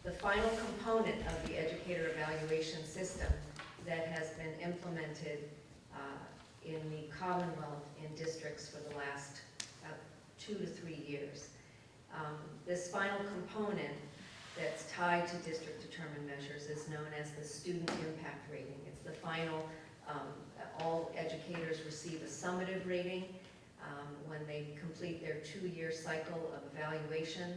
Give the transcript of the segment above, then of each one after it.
The final component of the educator evaluation system that has been implemented in the Commonwealth in districts for the last 2 to 3 years. This final component that's tied to district determined measures is known as the student impact rating. It's the final, all educators receive a summative rating when they complete their 2-year cycle of evaluation,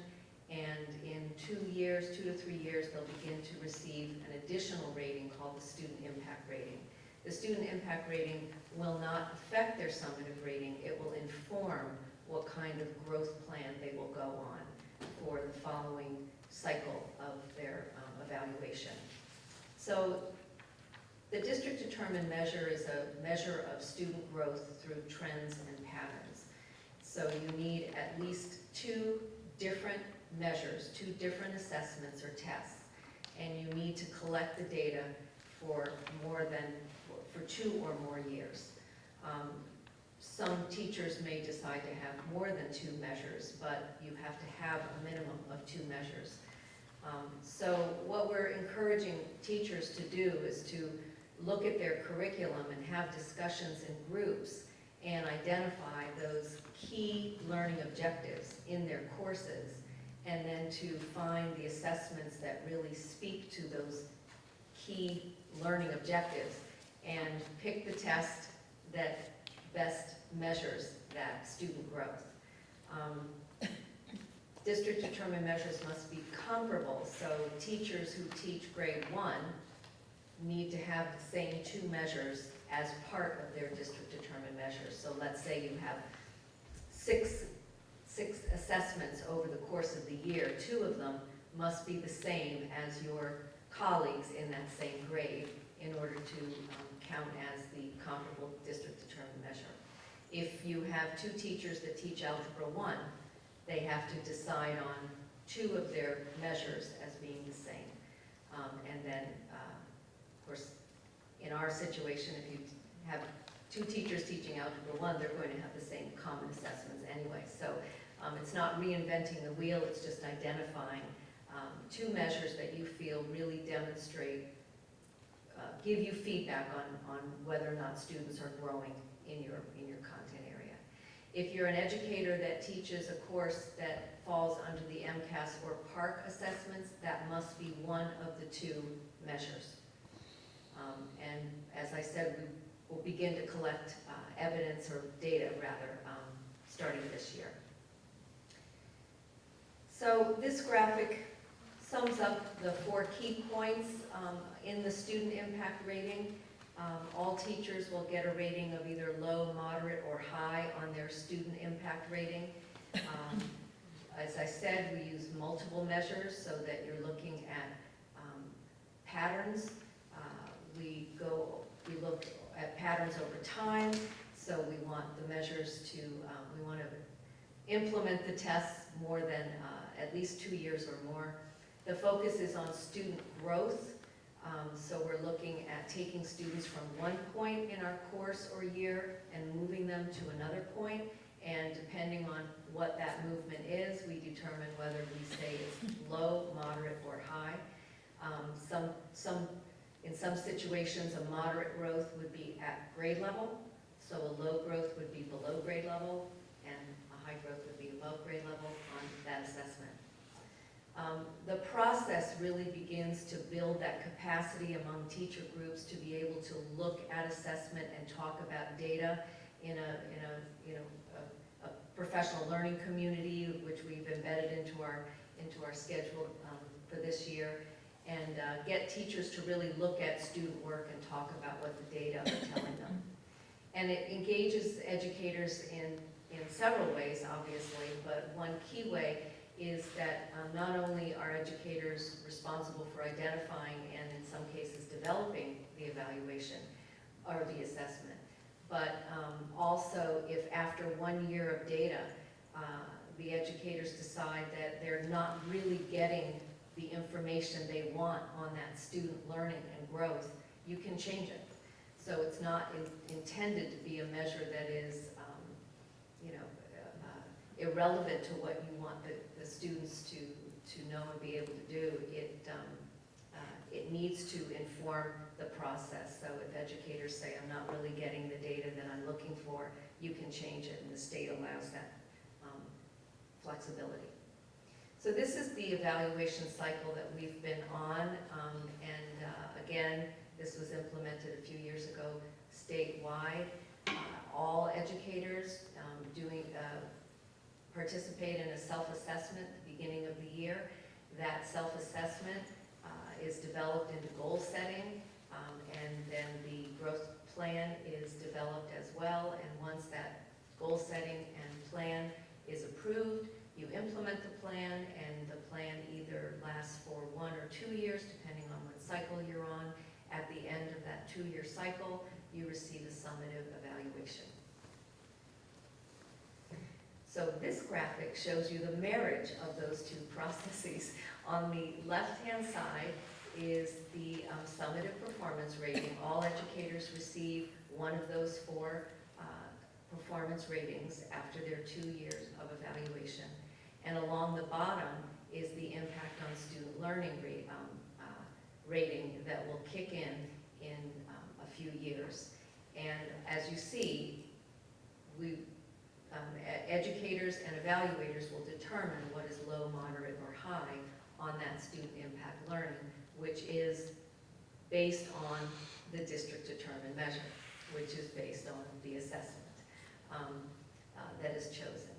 and in 2 years, 2 to 3 years, they'll begin to receive an additional rating called the student impact rating. The student impact rating will not affect their summative rating. It will inform what kind of growth plan they will go on for the following cycle of their evaluation. So the district determined measure is a measure of student growth through trends and patterns. So you need at least 2 different measures, 2 different assessments or tests, and you need to collect the data for 2 or more years. Some teachers may decide to have more than 2 measures, but you have to have a minimum of 2 measures. So what we're encouraging teachers to do is to look at their curriculum and have discussions in groups and identify those key learning objectives in their courses, and then to find the assessments that really speak to those key learning objectives and pick the test that best measures that student growth. District determined measures must be comparable, so teachers who teach grade 1 need to have the same 2 measures as part of their district determined measures. So let's say you have six assessments over the course of the year. 2 of them must be the same as your colleagues in that same grade in order to count as the comparable district determined measure. If you have 2 teachers that teach Algebra 1, they have to decide on 2 of their measures as being the same. And then, of course, in our situation, if you have 2 teachers teaching Algebra 1, they're going to have the same common assessments anyway. So it's not reinventing the wheel, it's just identifying 2 measures that you feel really demonstrate, give you feedback on whether or not students are growing in your content area. If you're an educator that teaches a course that falls under the MCAS or PARC assessments, that must be one of the 2 measures. And as I said, we will begin to collect evidence or data rather starting this year. So this graphic sums up the 4 key points in the student impact rating. All teachers will get a rating of either low, moderate, or high on their student impact rating. As I said, we use multiple measures so that you're looking at patterns. We look at patterns over time, so we want the measures to, we want to implement the tests more than at least 2 years or more. The focus is on student growth. So we're looking at taking students from one point in our course or year and moving them to another point, and depending on what that movement is, we determine whether we say it's low, moderate, or high. In some situations, a moderate growth would be at grade level, so a low growth would be below grade level, and a high growth would be above grade level on that assessment. The process really begins to build that capacity among teacher groups to be able to look at assessment and talk about data in a professional learning community, which we've embedded into our schedule for this year, and get teachers to really look at student work and talk about what the data are telling them. And it engages educators in several ways, obviously, but one key way is that not only are educators responsible for identifying and in some cases developing the evaluation or the assessment, but also if after 1 year of data, the educators decide that they're not really getting the information they want on that student learning and growth, you can change it. So it's not intended to be a measure that is irrelevant to what you want the students to know and be able to do. It needs to inform the process. So if educators say, I'm not really getting the data that I'm looking for, you can change it, and the state allows that flexibility. So this is the evaluation cycle that we've been on, again, this was implemented a few years ago statewide. All educators participate in a self-assessment at the beginning of the year. That self-assessment is developed into goal setting, and then the growth plan is developed as well. And once that goal setting and plan is approved, you implement the plan, and the plan either lasts for 1 or 2 years, depending on what cycle you're on. At the end of that 2-year cycle, you receive a summative evaluation. So this graphic shows you the marriage of those two processes. On the left-hand side is the summative performance rating. All educators receive one of those 4 performance ratings after their 2 years of evaluation. And along the bottom is the impact on student learning rating that will kick in a few years. And as you see, educators and evaluators will determine what is low, moderate, or high on that student impact learning, which is based on the district determined measure, which is based on the assessment that is chosen.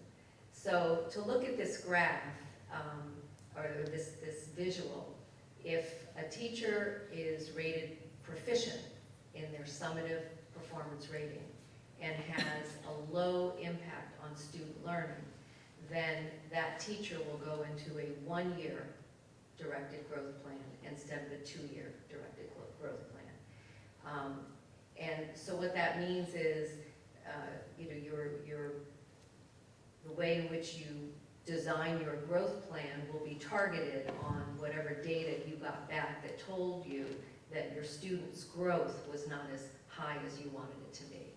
So to look at this graph, or this visual, if a teacher is rated proficient in their summative performance rating and has a low impact on student learning, then that teacher will go into a 1-year directed growth plan instead of a 2-year directed growth plan. And so what that means is, the way in which you design your growth plan will be targeted on whatever data you got back that told you that your students' growth was not as high as you wanted it to be.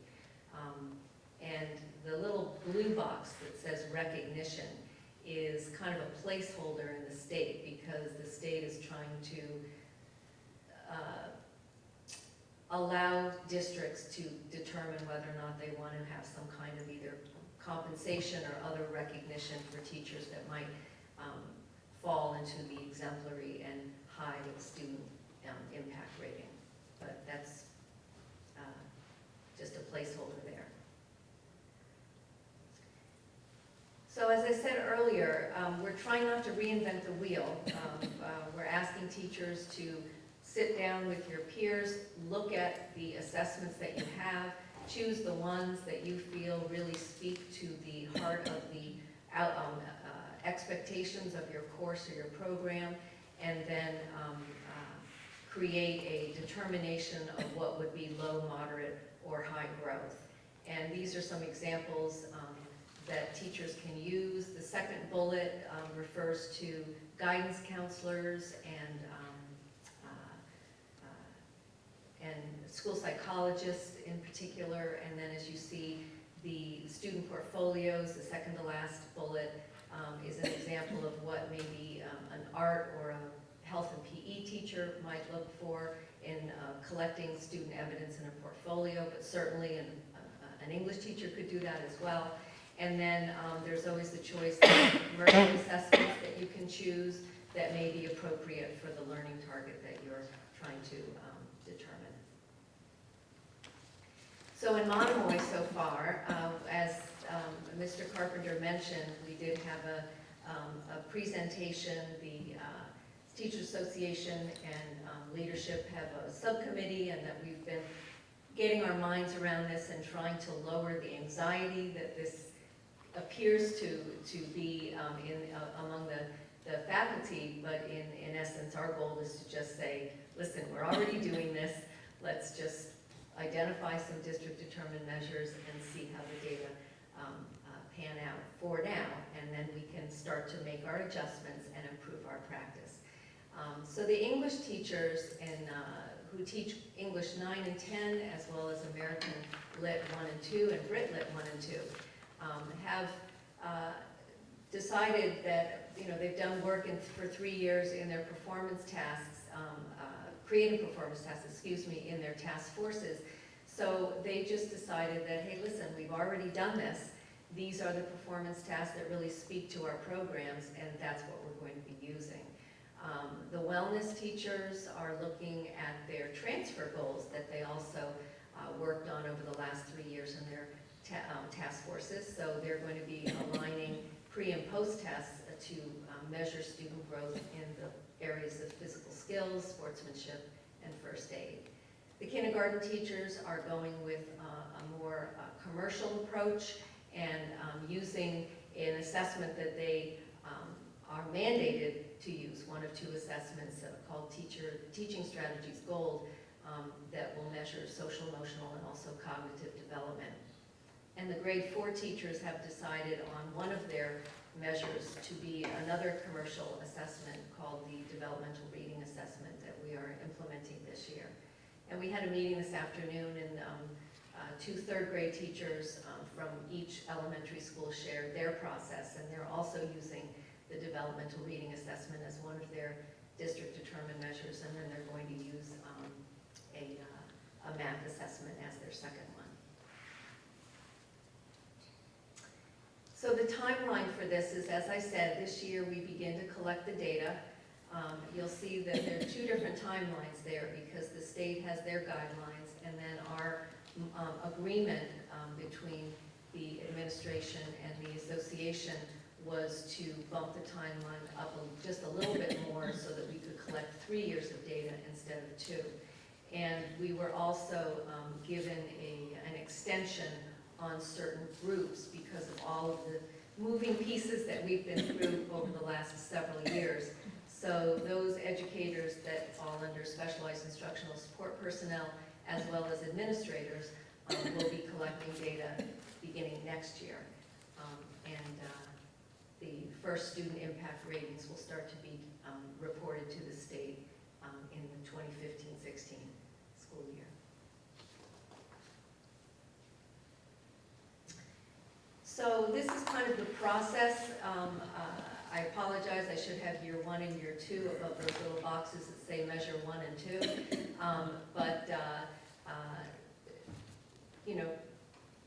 And the little blue box that says recognition is kind of a placeholder in the state, because the state is trying to allow districts to determine whether or not they want to have some kind of either compensation or other recognition for teachers that might fall into the exemplary and high student impact rating. But that's just a placeholder there. So as I said earlier, we're trying not to reinvent the wheel. We're asking teachers to sit down with your peers, look at the assessments that you have, choose the ones that you feel really speak to the heart of the expectations of your course or your program, and then create a determination of what would be low, moderate, or high growth. And these are some examples that teachers can use. The second bullet refers to guidance counselors and school psychologists in particular. And then as you see, the student portfolios, the second to last bullet, is an example of what maybe an art or a health and PE teacher might look for in collecting student evidence in a portfolio, but certainly an English teacher could do that as well. And then there's always the choice of commercial assessments that you can choose that may be appropriate for the learning target that you're trying to determine. So in Monomoy so far, as Mr. Carpenter mentioned, we did have a presentation. The Teachers Association and leadership have a subcommittee, and that we've been getting our minds around this and trying to lower the anxiety that this appears to be among the faculty, but in essence our goal is to just say, listen, we're already doing this, let's just identify some district determined measures and see how the data pan out for now, and then we can start to make our adjustments and improve our practice. So the English teachers who teach English 9 and 10, as well as American Lit 1 and 2 and Brit Lit 1 and 2, have decided that they've done work for 3 years in their performance tasks, creative performance tasks, in their task forces. So they just decided that, hey, listen, we've already done this. These are the performance tasks that really speak to our programs, and that's what we're going to be using. The wellness teachers are looking at their transfer goals that they also worked on over the last 3 years in their task forces. So they're going to be aligning pre and post tests to measure student growth in the areas of physical skills, sportsmanship, and first aid. The kindergarten teachers are going with a more commercial approach and using an assessment that they are mandated to use, one of 2 assessments called Teaching Strategies Gold, that will measure social, emotional, and also cognitive development. And the grade 4 teachers have decided on one of their measures to be another commercial assessment called the Developmental Reading Assessment that we are implementing this year. And we had a meeting this afternoon, and 2 third grade teachers from each elementary school shared their process, and they're also using the Developmental Reading Assessment as one of their district-determined measures, and then they're going to use a math assessment as their second one. So the timeline for this is, as I said, this year we begin to collect the data. You'll see that there are 2 different timelines there because the state has their guidelines, and then our agreement between the administration and the association was to bump the timeline up just a little bit more so that we could collect 3 years of data instead of 2. And we were also given an extension on certain groups because of all of the moving pieces that we've been through over the last several years. So those educators that fall under specialized instructional support personnel as well as administrators will be collecting data beginning next year. The first student impact ratings will start to be reported to the state in the 2015-16 school year. So this is kind of the process. I apologize, I should have year 1 and year 2 above those little boxes that say measure 1 and 2.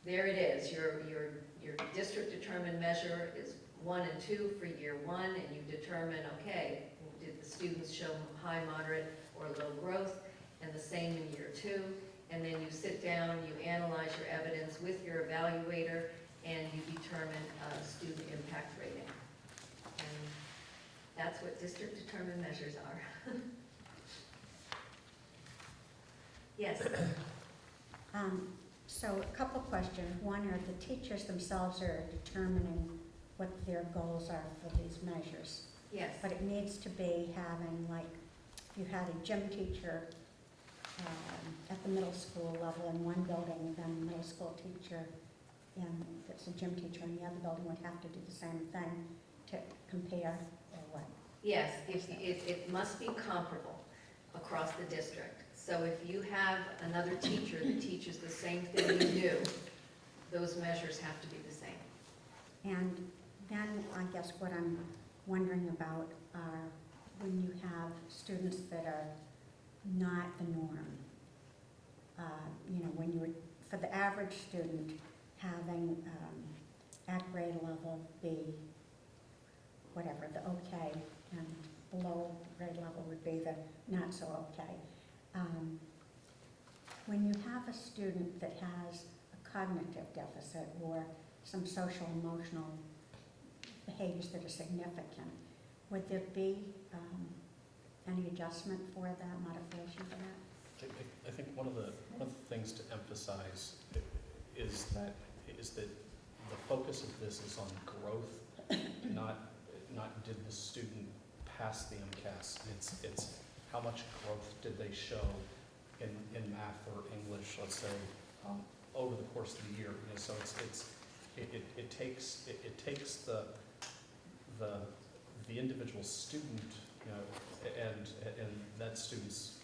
There it is. Your district determined measure is 1 and 2 for year 1, and you determine, okay, did the students show high, moderate, or low growth, and the same in year 2. And then you sit down, you analyze your evidence with your evaluator, and you determine a student impact rating. And that's what district determined measures are. Yes? So a couple questions. One are the teachers themselves are determining what their goals are for these measures. Yes. But it needs to be having, like, you had a gym teacher at the middle school level in one building, then a middle school teacher that's a gym teacher in the other building would have to do the same thing to compare, or what? Yes, it must be comparable across the district. So if you have another teacher that teaches the same thing you do, those measures have to be the same. And then I guess what I'm wondering about are when you have students that are not the norm. When you would, for the average student, having at grade level be whatever, the okay, and below grade level would be the not so okay. When you have a student that has a cognitive deficit or some social emotional behaviors that are significant, would there be any adjustment for that, modification for that? I think one of the things to emphasize is that the focus of this is on growth, not did the student pass the MCAS. It's how much growth did they show in math or English, let's say, over the course of the year. So it takes the individual student, and that student's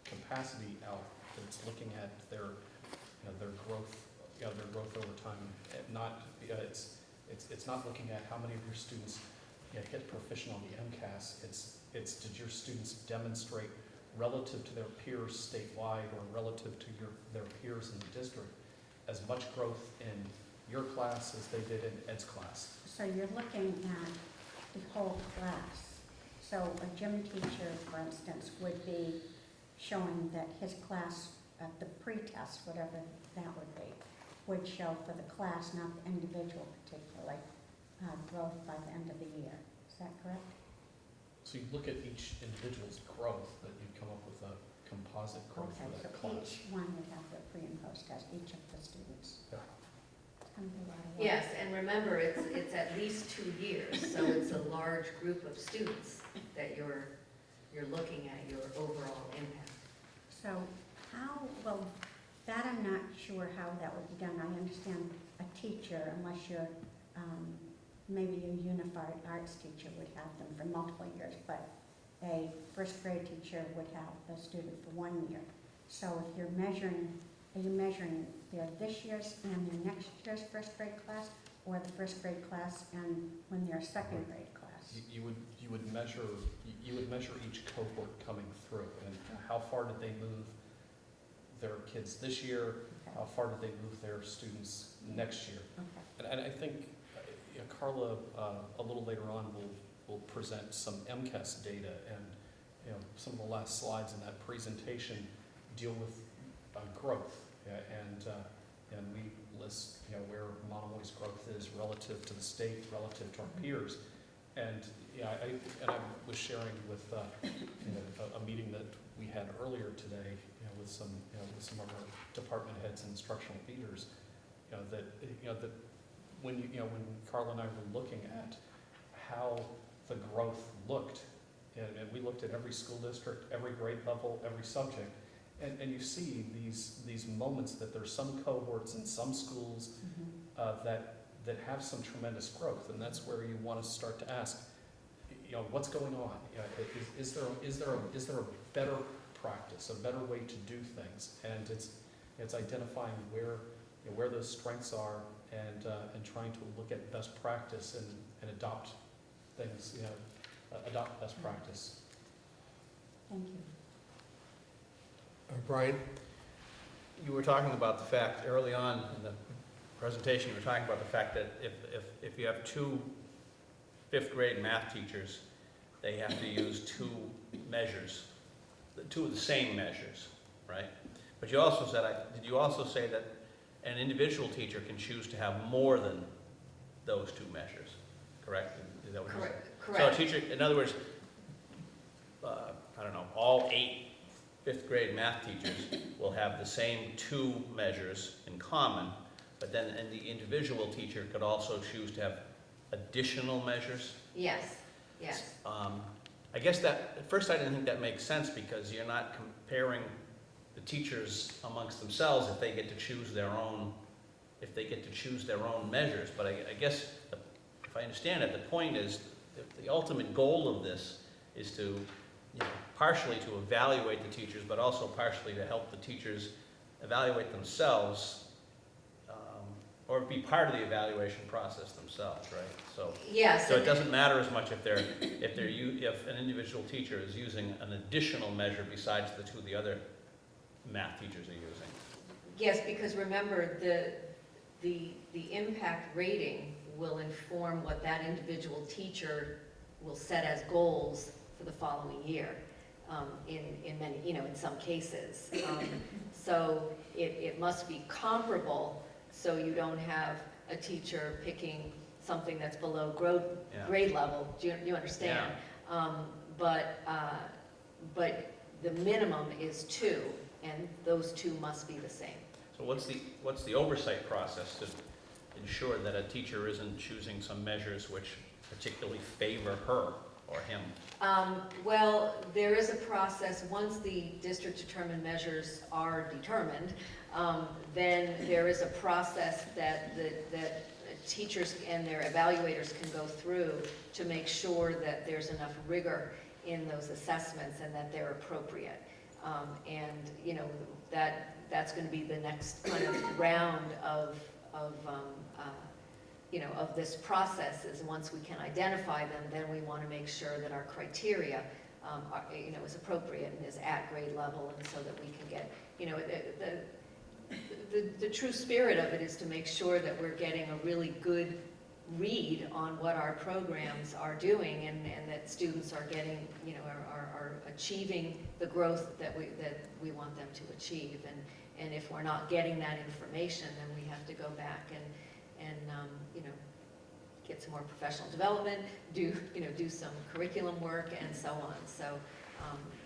capacity out. It's looking at their growth, their growth over time. It's not looking at how many of your students hit proficient on the MCAS, it's did your students demonstrate relative to their peers statewide or relative to their peers in the district as much growth in your class as they did in Ed's class? So you're looking at the whole class. So a gym teacher, for instance, would be showing that his class, at the pretest, whatever that would be, would show for the class, not the individual particularly, growth by the end of the year. Is that correct? So you look at each individual's growth, but you come up with a composite growth Okay, for so that class. each one would have their pre and post test, each of the students. Yeah. It's gonna be a lot of work. Yes, and remember, it's at least 2 years, so it's a large group of students that you're looking at your overall impact. So how, well, that I'm not sure how that would be done. I understand a teacher, unless you're, maybe a unified arts teacher would have them for multiple years, but a first grade teacher would have the student for 1 year. So if you're measuring, are you measuring their this year's and their next year's first grade class, or the first grade class and when they're second grade class? You would measure each cohort coming through, and how far did they move their kids this year, Okay. how far did they move their students next year? Okay. And I think Carla, a little later on, will present some MCAS data, and some of the last slides in that presentation deal with growth, and we list where Monomoy's growth is relative to the state, relative to our peers. And I was sharing with a meeting that we had earlier today, with some of our department heads and instructional leaders, that when Carla and I were looking at how the growth looked, and we looked at every school district, every grade level, every subject, and you see these moments that there's some cohorts in some schools that have some tremendous growth, and that's where you want to start to ask, what's going on? Is there a better practice, a better way to do things? And it's identifying where those strengths are, and trying to look at best practice and adopt things, adopt best practice. Thank you. Brian? You were talking about the fact, early on in the presentation, you were talking about the fact that if you have 2 fifth grade math teachers, they have to use 2 measures, 2 of the same measures, right? But you also said, did you also say that an individual teacher can choose to have more than those 2 measures, correct? Is that what you said? Correct. So a teacher, in other words, I don't know, all 8 fifth grade math teachers will have the same 2 measures in common, but then and the individual teacher could also choose to have additional measures. Yes, yes. I guess that, at first I didn't think that makes sense, because you're not comparing the teachers amongst themselves if they get to choose their own, measures. But I guess, if I understand it, the point is, the ultimate goal of this is to, partially to evaluate the teachers, but also partially to help the teachers evaluate themselves, or be part of the evaluation process themselves, right? So, Yes. so it doesn't matter as much if an individual teacher is using an additional measure besides the 2 the other math teachers are using. Yes, because remember, the impact rating will inform what that individual teacher will set as goals for the following year, in many, in some cases. So it must be comparable, so you don't have a teacher picking something that's below grade level. Do you understand? But the minimum is 2, and those 2 must be the same. So what's the oversight process to ensure that a teacher isn't choosing some measures which particularly favor her or him? Well, there is a process. Once the district-determined measures are determined, then there is a process that teachers and their evaluators can go through to make sure that there's enough rigor in those assessments and that they're appropriate. And that's going to be the next kind of round of of this process is once we can identify them, then we want to make sure that our criteria is appropriate and is at grade level, and so that we can get, the true spirit of it is to make sure that we're getting a really good read on what our programs are doing, and that students are getting, are achieving the growth that we want them to achieve. And if we're not getting that information, then we have to go back and get some more professional development, do some curriculum work, and so on. So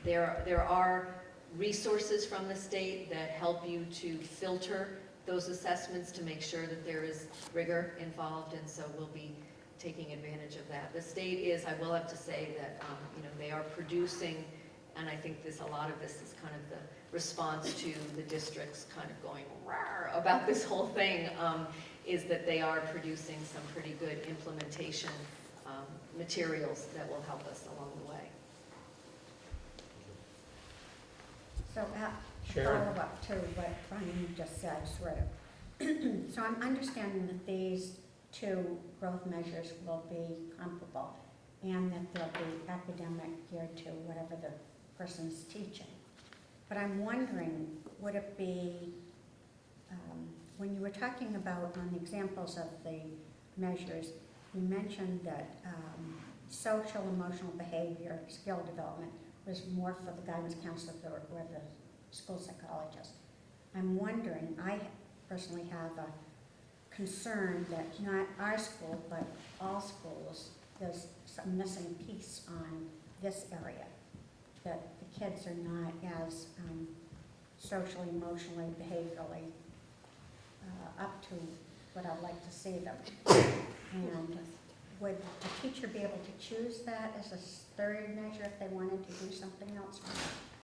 there are resources from the state that help you to filter those assessments to make sure that there is rigor involved, and so we'll be taking advantage of that. The state is, I will have to say that, they are producing, and I think a lot of this is kind of the response to the districts kind of going rawr about this whole thing, is that they are producing some pretty good implementation materials that will help us along the way. So, Sharon? follow up to what Brian just said, sort of. So I'm understanding that these two growth measures will be comparable, and that they'll be academic geared to whatever the person's teaching. But I'm wondering, would it be, when you were talking about on the examples of the measures, you mentioned that social, emotional behavior, skill development was more for the guidance counselor or the school psychologist. I'm wondering, I personally have a concern that not our school, but all schools, there's some missing piece on this area, that the kids are not as socially, emotionally, behaviorally up to what I'd like to see them. And would the teacher be able to choose that as a third measure if they wanted to do something else?